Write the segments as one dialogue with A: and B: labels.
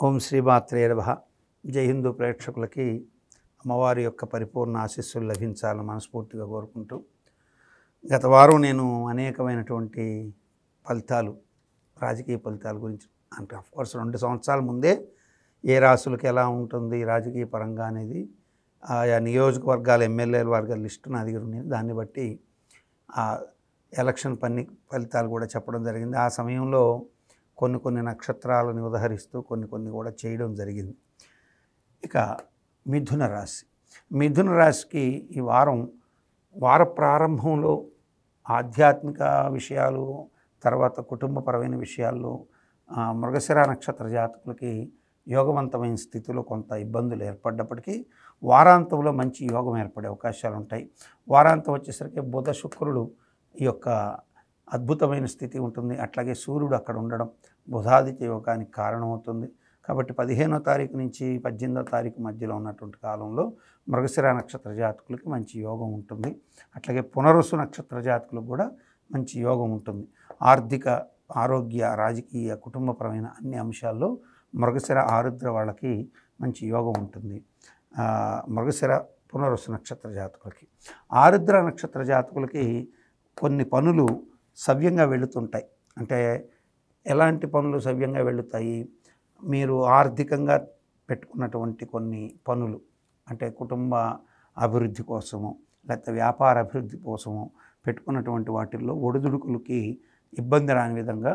A: ఓం శ్రీమాత్రే నమః. జై హిందూ ప్రేక్షకులకి అమ్మవారి యొక్క పరిపూర్ణ ఆశీస్సులు లభించాలని మనస్ఫూర్తిగా కోరుకుంటూ, గత వారం నేను అనేకమైనటువంటి ఫలితాలు, రాజకీయ ఫలితాల గురించి అంటే అఫ్కోర్స్ 2 సంవత్సరాల ముందే ఏ రాశులకు ఎలా ఉంటుంది రాజకీయ పరంగా అనేది ఆయా నియోజకవర్గాల ఎమ్మెల్యేల వర్గాల లిస్టు నా దగ్గర ఉంది. దాన్ని బట్టి ఆ ఎలక్షన్ ఫలితాలు కూడా చెప్పడం జరిగింది. ఆ సమయంలో కొన్ని నక్షత్రాలను ఉదహరిస్తూ కొన్ని కూడా చేయడం జరిగింది. ఇక మిథున రాశికి ఈ వార ప్రారంభంలో ఆధ్యాత్మిక విషయాలు, తర్వాత కుటుంబపరమైన విషయాల్లో మృగశిర నక్షత్ర జాతకులకి యోగవంతమైన స్థితిలో కొంత ఇబ్బందులు ఏర్పడ్డప్పటికీ వారాంతంలో మంచి యోగం ఏర్పడే అవకాశాలు ఉంటాయి. వారాంతం వచ్చేసరికి బుధ శుక్రుడు ఈ యొక్క అద్భుతమైన స్థితి ఉంటుంది. అట్లాగే సూర్యుడు అక్కడ ఉండడం బుధాదిత్య యోగానికి కారణమవుతుంది. కాబట్టి 15వ తారీఖు నుంచి 18వ తారీఖు మధ్యలో ఉన్నటువంటి కాలంలో మృగశిర నక్షత్ర జాతకులకి మంచి యోగం ఉంటుంది. అట్లాగే పునరుసు నక్షత్ర జాతకులకు కూడా మంచి యోగం ఉంటుంది. ఆర్థిక, ఆరోగ్య, రాజకీయ, కుటుంబపరమైన అన్ని అంశాల్లో మృగశిర ఆరుద్ర వాళ్ళకి మంచి యోగం ఉంటుంది. మృగశిర పునరుసు నక్షత్ర జాతకులకి, ఆరుద్ర నక్షత్ర జాతకులకి కొన్ని పనులు సవ్యంగా వెళుతుంటాయి. అంటే ఎలాంటి పనులు సవ్యంగా వెళుతాయి? మీరు ఆర్థికంగా పెట్టుకున్నటువంటి కొన్ని పనులు, అంటే కుటుంబ అభివృద్ధి కోసము లేకపోతే వ్యాపార అభివృద్ధి కోసము పెట్టుకున్నటువంటి వాటిల్లో ఒడిదుడుకులకి ఇబ్బంది రాని విధంగా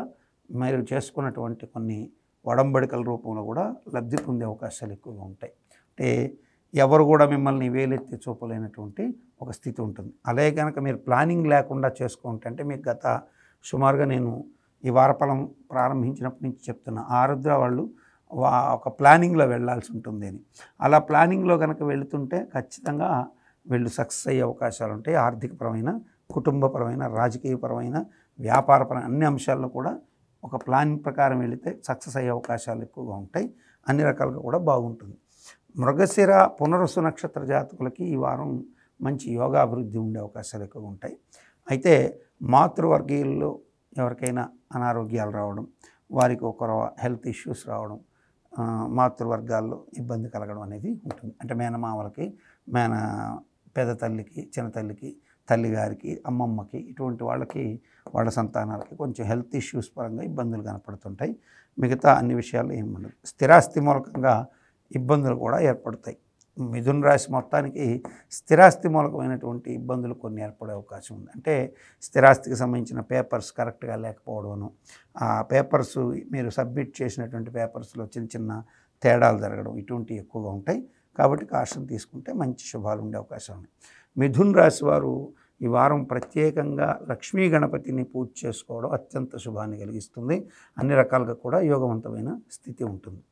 A: మీరు చేసుకున్నటువంటి కొన్ని ఒడంబడికల రూపంలో కూడా లబ్ధి పొందే అవకాశాలు ఎక్కువగా ఉంటాయి. అంటే ఎవరు కూడా మిమ్మల్ని వేలెత్తి చూపలేనటువంటి ఒక స్థితి ఉంటుంది. అలాగే కనుక మీరు ప్లానింగ్ లేకుండా చేసుకుంటే, అంటే మీకు గత సుమారుగా నేను ఈ వారఫలం ప్రారంభించినప్పటి నుంచి చెప్తున్నా, ఆరుద్ర వాళ్ళు ఒక ప్లానింగ్లో వెళ్ళాల్సి ఉంటుంది అని. అలా ప్లానింగ్లో కనుక వెళుతుంటే ఖచ్చితంగా వీళ్ళు సక్సెస్ అయ్యే అవకాశాలు ఉంటాయి. ఆర్థికపరమైన, కుటుంబపరమైన, రాజకీయపరమైన, వ్యాపారపరమైన అన్ని అంశాల్లో కూడా ఒక ప్లాన్ ప్రకారం వెళితే సక్సెస్ అయ్యే అవకాశాలు ఎక్కువగా ఉంటాయి. అన్ని రకాలుగా కూడా బాగుంటుంది. మృగశిర పునరుసు నక్షత్ర జాతకులకి ఈ వారం మంచి యోగా అభివృద్ధి ఉండే అవకాశాలు ఎక్కువగా ఉంటాయి. అయితే మాతృవర్గీయుల్లో ఎవరికైనా అనారోగ్యాలు రావడం, వారికి ఒక హెల్త్ ఇష్యూస్ రావడం, మాతృవర్గాల్లో ఇబ్బంది కలగడం అనేది ఉంటుంది. అంటే మేనమామలకి, పెద్ద తల్లికి, చిన్న తల్లికి, తల్లిగారికి, అమ్మమ్మకి, ఇటువంటి వాళ్ళకి, వాళ్ళ సంతానాలకి కొంచెం హెల్త్ ఇష్యూస్ పరంగా ఇబ్బందులు కనపడుతుంటాయి. మిగతా అన్ని విషయాలు ఏమి ఉండదు. స్థిరాస్తి మూలకంగా ఇబ్బందులు కూడా ఏర్పడతాయి. మిథున రాశి మొత్తానికి స్థిరాస్తి మూలకమైనటువంటి ఇబ్బందులు కొన్ని ఏర్పడే అవకాశం ఉంది. అంటే స్థిరాస్తికి సంబంధించిన పేపర్స్ కరెక్ట్గా లేకపోవడం, ఆ పేపర్స్ మీరు సబ్మిట్ చేసినటువంటి పేపర్స్లో చిన్న తేడాలు జరగడం, ఇటువంటివి ఎక్కువగా ఉంటాయి. కాబట్టి కాషన్ తీసుకుంటే మంచి శుభాలు ఉండే అవకాశం ఉంది. మిథున రాశి వారు ఈ వారం ప్రత్యేకంగా లక్ష్మీ గణపతిని పూజ చేసుకోవడం అత్యంత శుభాన్ని కలిగిస్తుంది. అన్ని రకాలుగా కూడా యోగవంతమైన స్థితి ఉంటుంది.